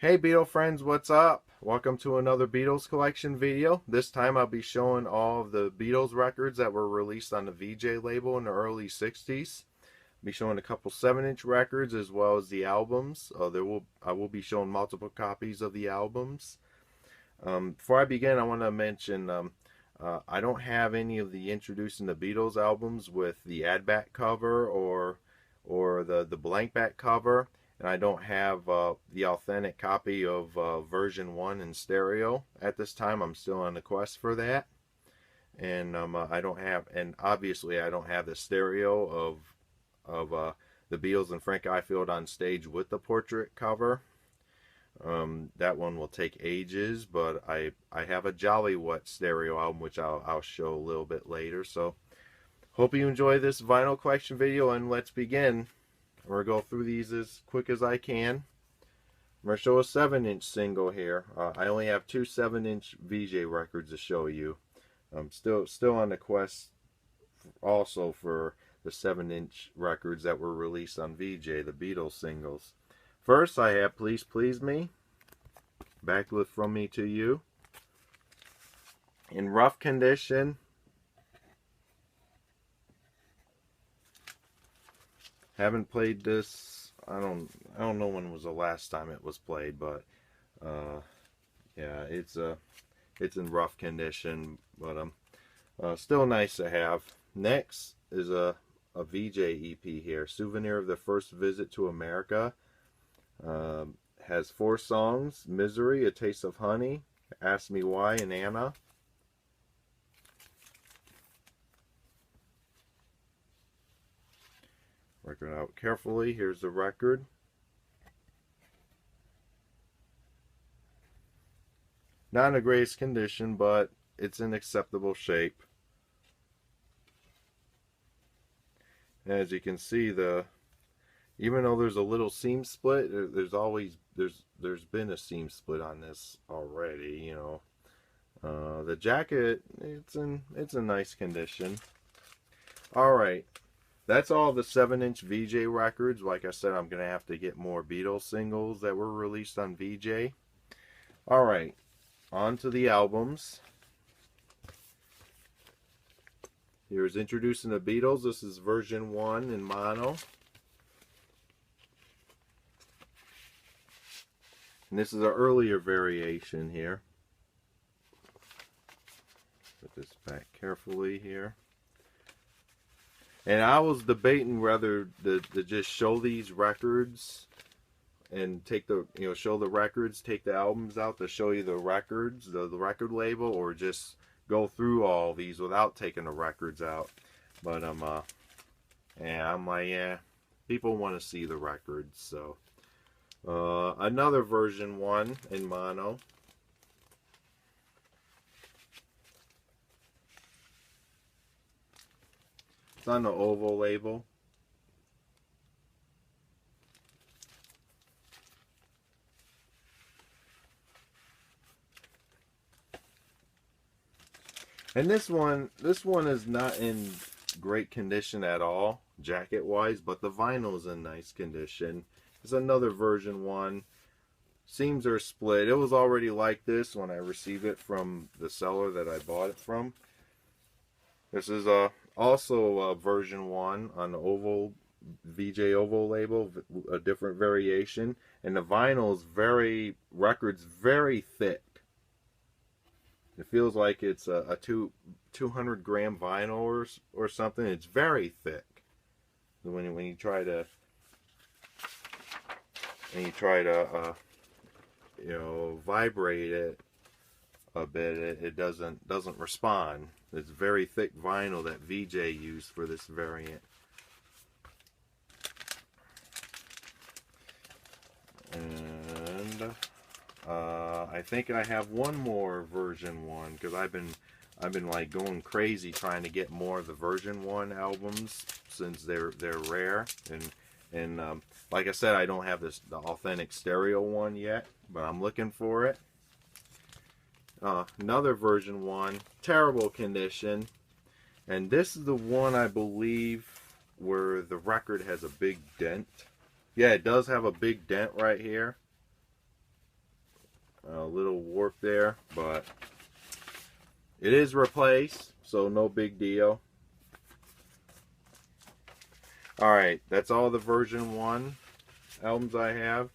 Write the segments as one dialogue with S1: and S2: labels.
S1: Hey Beatle friends, what's up? Welcome to another Beatles collection video. This time I'll be showing all of the Beatles records that were released on the VJ label in the early 60s. I'll be showing a couple 7-inch records as well as the albums. I will be showing multiple copies of the albums. Before I begin, I want to mention I don't have any of the Introducing the Beatles albums with the ad back cover or the blank back cover. And I don't have the authentic copy of version 1 in stereo at this time. I'm still on the quest for that. And I don't have, and obviously I don't have the stereo of the Beatles and Frank Ifield on stage with the portrait cover. That one will take ages, but I have a Jolly What stereo album, which I'll show a little bit later. So hope you enjoy this vinyl collection video, and let's begin. I'm going to go through these as quick as I can. I'm going to show a 7-inch single here. I only have two 7-inch VJ records to show you. I'm still on the quest also for the 7-inch records that were released on VJ, the Beatles singles. First, I have Please Please Me, Backlit From Me to You. In rough condition. Haven't played this. I don't know when was the last time it was played, but yeah, it's in rough condition, but still nice to have. Next is a VJ EP here, Souvenir of the First Visit to America. Has 4 songs: Misery, A Taste of Honey, Ask Me Why, and Anna. Work it out carefully. Here's the record. Not in the greatest condition, but it's in acceptable shape. As you can see, even though there's a little seam split, there's been a seam split on this already. You know, the jacket, it's in nice condition. All right. That's all the 7-inch VJ records. Like I said, I'm going to have to get more Beatles singles that were released on VJ. Alright, on to the albums. Here's Introducing the Beatles. This is version 1 in mono. And this is an earlier variation here. Put this back carefully here. And I was debating whether to just show these records and take the, show the records, take the albums out to show you the records, the record label, or just go through all these without taking the records out. But I'm like, yeah, people want to see the records. So another version 1 in mono. It's on the oval label. And this one is not in great condition at all, jacket wise, but the vinyl is in nice condition. It's another version 1. Seams are split. It was already like this when I received it from the seller that I bought it from. This is also version 1 on the oval VJ oval label, a different variation, and the vinyl is record's very thick. It feels like it's a 200 gram vinyl or something. It's very thick. When you try to vibrate it a bit, it doesn't respond. It's very thick vinyl that VJ used for this variant. And I think I have one more version 1 because I've been like going crazy trying to get more of the version 1 albums since they're rare, and like I said, I don't have the authentic stereo one yet, but I'm looking for it. Another version 1, terrible condition, and this is the one I believe where the record has a big dent. Yeah, it does have a big dent right here. A little warp there, but it is replaced, so no big deal. Alright, that's all the version 1 albums I have.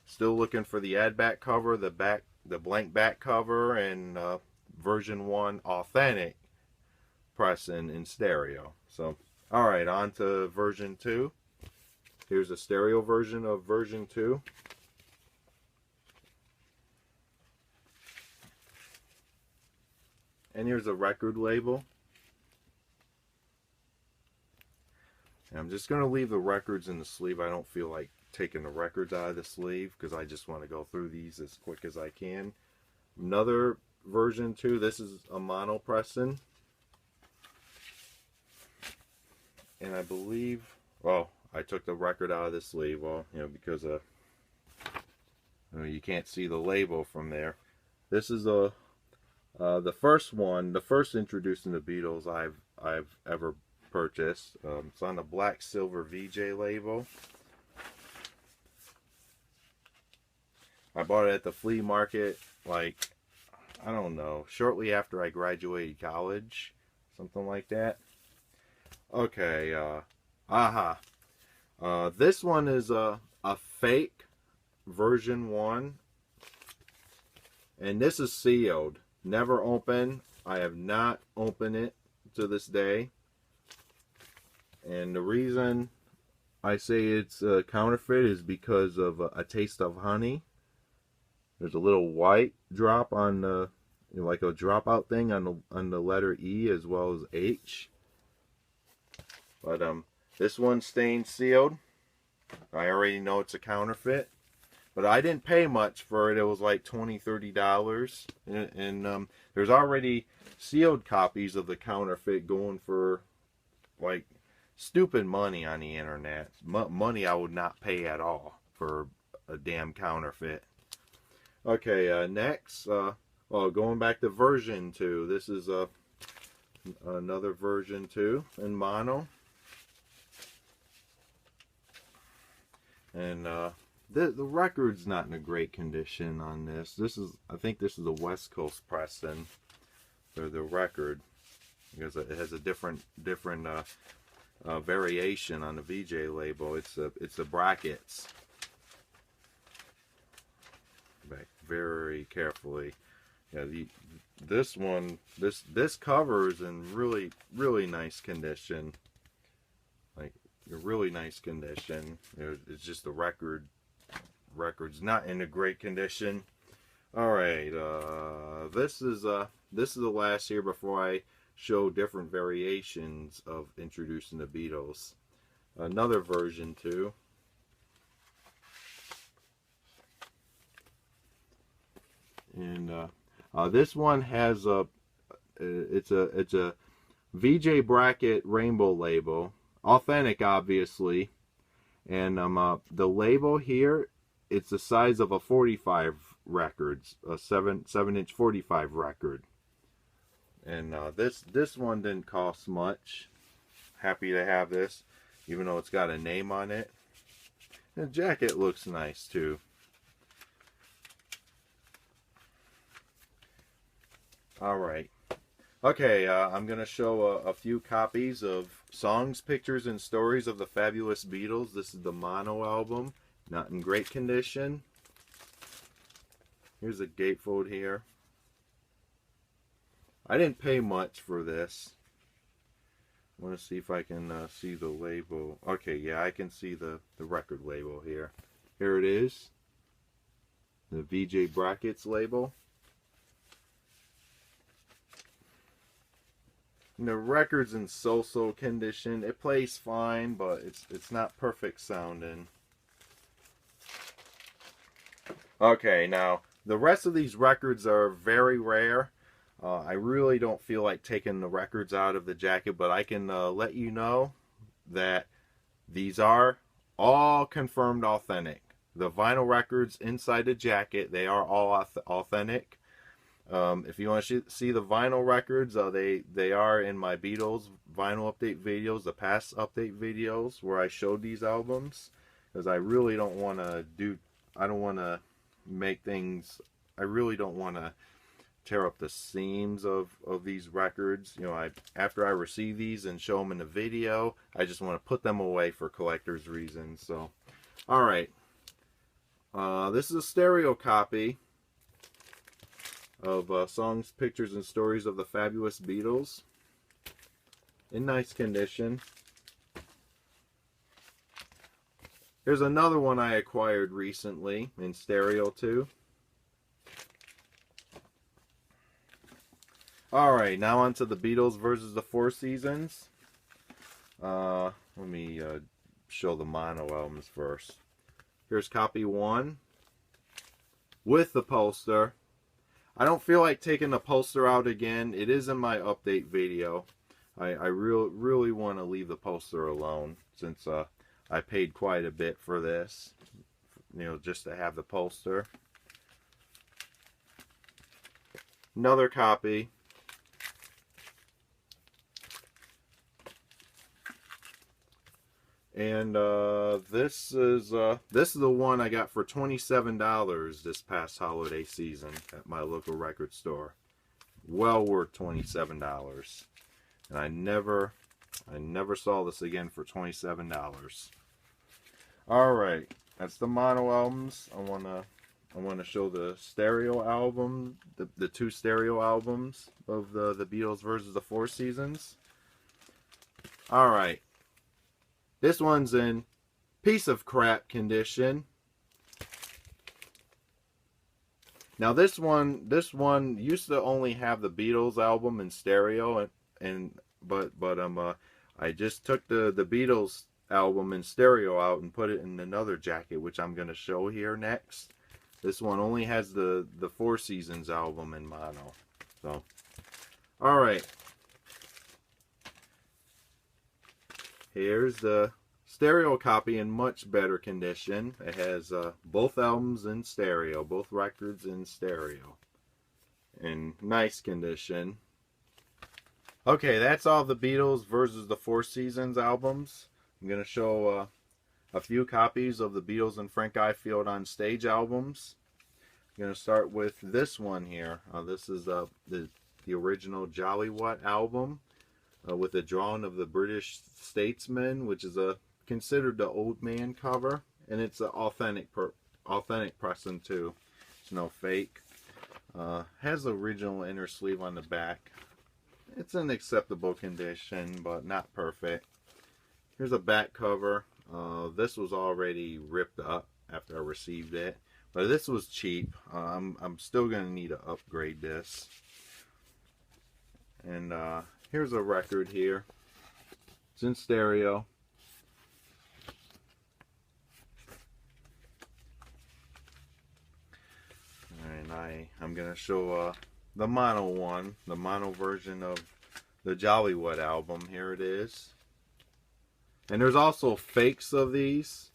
S1: Still looking for the ad back cover, the blank back cover, and version 1 authentic pressing in stereo. So, alright, on to version 2. Here's a stereo version of version 2. And here's a record label. And I'm just going to leave the records in the sleeve. I don't feel like taking the records out of the sleeve because I just want to go through these as quick as I can. Another version 2. This is a mono pressing. And I believe, well, I took the record out of the sleeve, well, you know, because you can't see the label from there. This is the first one, the first introducing the Beatles I've ever purchased. It's on the black silver VJ label. I bought it at the flea market, like, I don't know, shortly after I graduated college, something like that. Okay, this one is a fake version 1, and this is sealed. Never opened. I have not opened it to this day. And the reason I say it's a counterfeit is because of a taste of honey. There's a little white drop on the, you know, like a dropout thing on the letter E as well as H. But this one's stained sealed. I already know it's a counterfeit. But I didn't pay much for it. It was like $20–30. And there's already sealed copies of the counterfeit going for like stupid money on the internet. Money I would not pay at all for a damn counterfeit. Okay, next, well, going back to version 2. This is another version 2 in mono. And the record's not in a great condition on this. I think this is a West Coast pressing for the record, because it has a different variation on the VJ label. It's the brackets. Back very carefully. Yeah, this one, this cover is in really nice condition. Like a really nice condition. It's just the record's not in a great condition. All right, this is the last here before I show different variations of introducing the Beatles. Another version 2. And this one has it's a VJ bracket rainbow label, authentic obviously, and the label here, it's the size of a 45 records, a 7-inch 45 record. And this one didn't cost much. Happy to have this, even though it's got a name on it. The jacket looks nice too. Alright. Okay, I'm going to show a few copies of Songs, Pictures, and Stories of the Fabulous Beatles. This is the mono album. Not in great condition. Here's a gatefold here. I didn't pay much for this. I want to see if I can see the label. Okay, yeah, I can see the record label here. Here it is. The VJ Brackets label. And the record's in so-so condition. It plays fine, but it's not perfect sounding. Okay, now the rest of these records are very rare. I really don't feel like taking the records out of the jacket, but I can let you know that these are all confirmed authentic. The vinyl records inside the jacket, they are all authentic. If you want to see the vinyl records, they are in my Beatles vinyl update videos, the past update videos where I showed these albums, because I really don't want to make things, I really don't want to tear up the seams of these records. You know, after I receive these and show them in the video, I just want to put them away for collector's reasons. So, all right, this is a stereo copy of Songs, Pictures, and Stories of the Fabulous Beatles, in nice condition. Here's another one I acquired recently in stereo too. Alright, now on to the Beatles versus the Four Seasons. Let me show the mono albums first. Here's copy 1 with the poster. I don't feel like taking the poster out again. It is in my update video. I really want to leave the poster alone, since I paid quite a bit for this, you know, just to have the poster. Another copy. And this is the one I got for $27 this past holiday season at my local record store. Well worth $27. And I never saw this again for $27. All right, that's the mono albums. I wanna show the stereo album, the 2 stereo albums of the Beatles versus the Four Seasons. All right. This one's in piece of crap condition. Now this one used to only have the Beatles album in stereo, but I just took the Beatles album in stereo out and put it in another jacket, which I'm gonna show here next. This one only has the Four Seasons album in mono. So, all right. Here's the stereo copy in much better condition. It has both albums in stereo, both records in stereo, in nice condition. Okay, that's all the Beatles versus the Four Seasons albums. I'm going to show a few copies of the Beatles and Frank Ifield on Stage albums. I'm going to start with this one here. This is the original Jolly What album. With a drawing of the British statesman, which is considered the old man cover, and it's an authentic pressing too. It's no fake. Has the original inner sleeve on the back. It's in acceptable condition, but not perfect. Here's a back cover. This was already ripped up after I received it, but this was cheap. I'm still gonna need to upgrade this. And here's a record here. It's in stereo. And I'm going to show the mono one, the mono version of the Jollywood album. Here it is. And there's also fakes of these.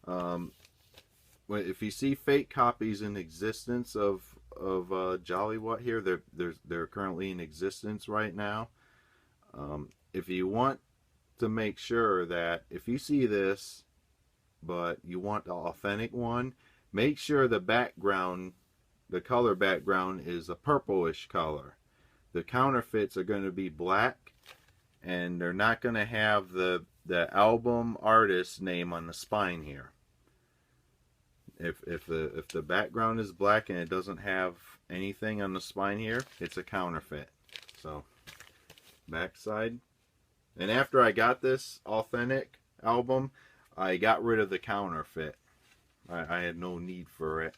S1: If you see fake copies in existence of Jollywood here, they're currently in existence right now. If you want to make sure that if you see this but you want the authentic one, make sure the background, the color background, is a purplish color. The counterfeits are going to be black, and they're not going to have the album artist name on the spine here. If the background is black and it doesn't have anything on the spine here, it's a counterfeit. So, backside. And after I got this authentic album, I got rid of the counterfeit. I had no need for it.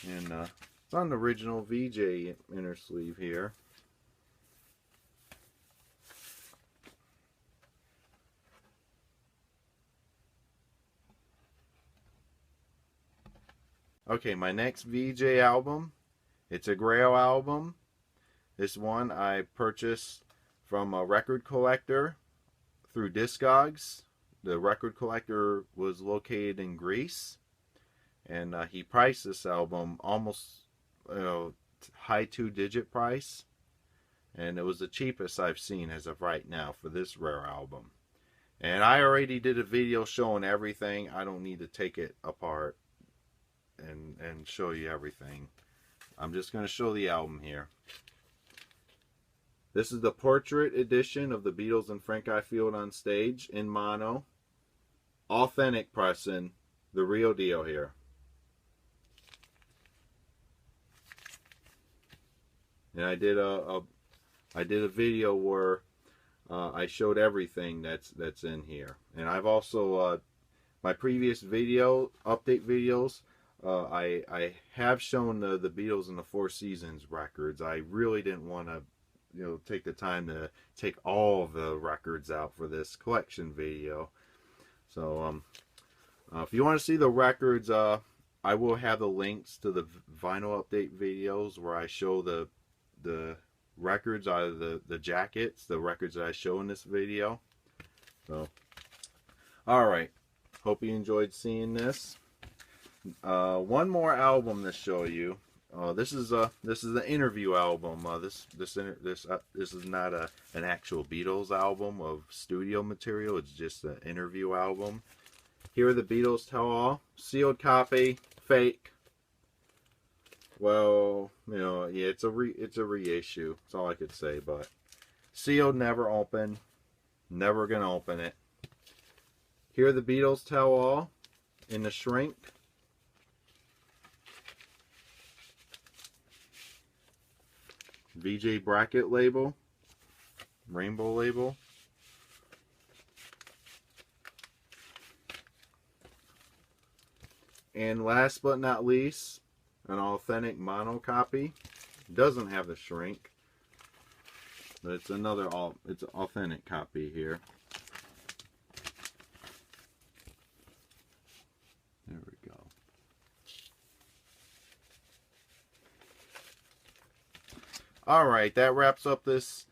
S1: And it's on the original Vee Jay inner sleeve here. Okay, my next Vee Jay album, it's a Grail album. This one I purchased from a record collector through Discogs. The record collector was located in Greece, and he priced this album almost high 2-digit price, and it was the cheapest I've seen as of right now for this rare album. And I already did a video showing everything. I don't need to take it apart and show you everything. I'm just going to show the album here. This is the portrait edition of the Beatles and Frank Ifield on stage in mono. Authentic pressing, the real deal here. And I did a video where I showed everything that's in here. And I've also my previous video update videos, I have shown the Beatles and the Four Seasons records. I really didn't want to take the time to take all of the records out for this collection video. So if you want to see the records, I will have the links to the vinyl update videos where I show the records out of the jackets, the records that I show in this video. So alright, hope you enjoyed seeing this. One more album to show you. This is an interview album. This is not an actual Beatles album of studio material. It's just an interview album. Here are the Beatles Tell All, sealed copy, fake. Well, yeah, it's a reissue. That's all I could say. But sealed, never open, never gonna open it. Here are the Beatles Tell All in the shrink. VJ bracket label, rainbow label. And last but not least, an authentic mono copy. Doesn't have the shrink, but it's an authentic copy here. There we go. Alright, that wraps up this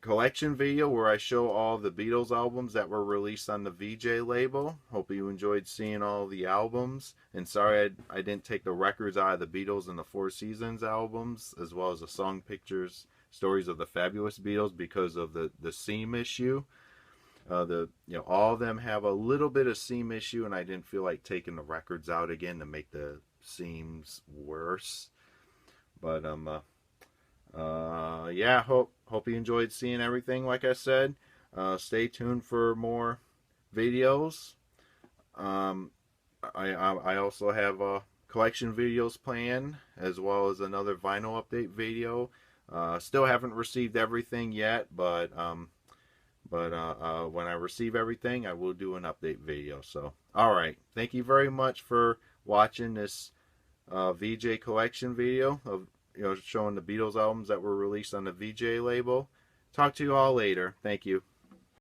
S1: collection video where I show all the Beatles albums that were released on the VJ label. Hope you enjoyed seeing all the albums. And sorry I didn't take the records out of the Beatles and the Four Seasons albums, as well as the song pictures, stories of the Fabulous Beatles, because of the seam issue. All of them have a little bit of seam issue, and I didn't feel like taking the records out again to make the seams worse. But yeah, hope you enjoyed seeing everything. Like I said, stay tuned for more videos. I also have collection videos planned, as well as another vinyl update video. Still haven't received everything yet, but when I receive everything, I will do an update video. So, alright, thank you very much for watching this Vee Jay Collection video of showing the Beatles albums that were released on the Vee Jay label. Talk to you all later. Thank you.